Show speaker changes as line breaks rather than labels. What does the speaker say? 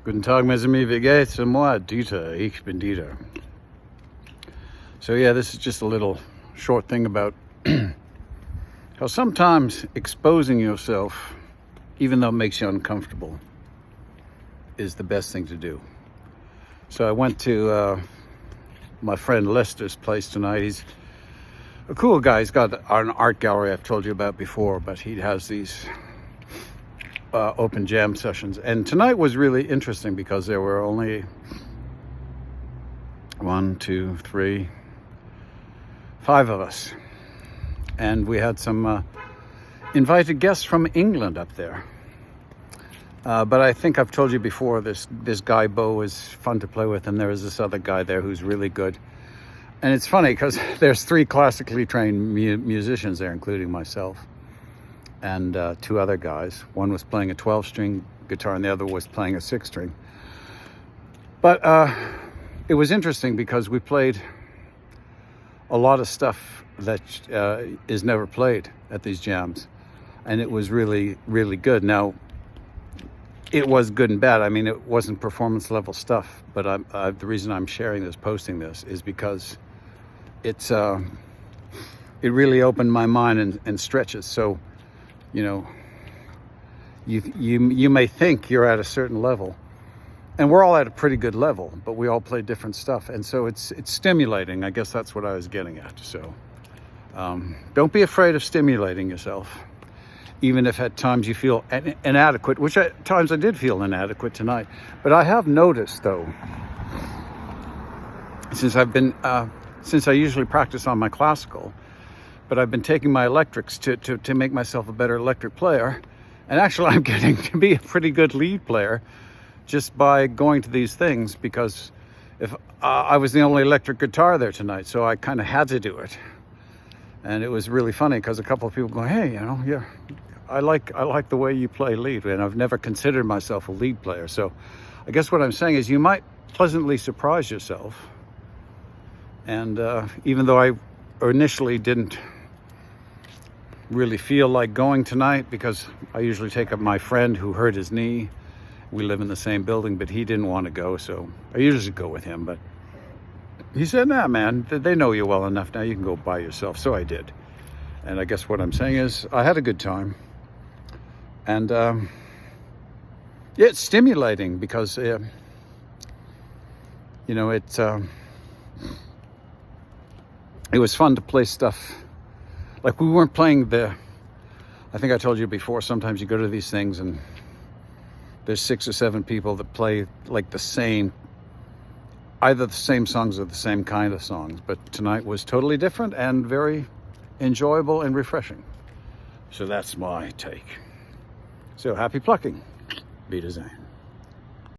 Guten Tag, mes amis, wie geht's? Moi, Dieter, ich bin Dieter. So yeah, this is just a little short thing about how sometimes exposing yourself, even though it makes you uncomfortable, is the best thing to do. So I went to my friend Lester's place tonight. He's a cool guy. He's got an art gallery I've told you about before, but he has these open jam sessions. And tonight was really interesting because there were only 5 of us. And we had some invited guests from England up there. But I think I've told you before, this guy Bo is fun to play with, and there is this other guy there who's really good. And it's funny because there's 3 classically trained musicians there, including myself, and 2 other guys. One was playing a 12-string guitar and the other was playing a 6-string. But it was interesting because we played a lot of stuff that is never played at these jams, and it was really, really good. Now, it was good and bad. I mean, it wasn't performance level stuff, but the reason I'm sharing this, posting this, is because it really opened my mind and stretches. So, you know, you may think you're at a certain level, and we're all at a pretty good level, but we all play different stuff, and so it's stimulating. I guess that's what I was getting at. So don't be afraid of stimulating yourself, even if at times you feel inadequate, which at times I did feel inadequate tonight. But I have noticed, though, since I usually practice on my classical, but I've been taking my electrics to make myself a better electric player. And actually, I'm getting to be a pretty good lead player just by going to these things, because if I was the only electric guitar there tonight, so I kind of had to do it. And it was really funny because a couple of people go, "Hey, you know, yeah, I like the way you play lead," and I've never considered myself a lead player. So I guess what I'm saying is you might pleasantly surprise yourself. And even though I initially didn't really feel like going tonight, because I usually take up my friend who hurt his knee. We live in the same building, but he didn't want to go, so I usually go with him. But he said, "Nah, man, they know you well enough now. You can go by yourself." So I did. And I guess what I'm saying is I had a good time. And yeah, it's stimulating because, you know, it was fun to play stuff. Like, we weren't playing I think I told you before, sometimes you go to these things and there's 6 or 7 people that play like either the same songs or the same kind of songs. But tonight was totally different and very enjoyable and refreshing. So that's my take. So happy plucking. Wiedersehen.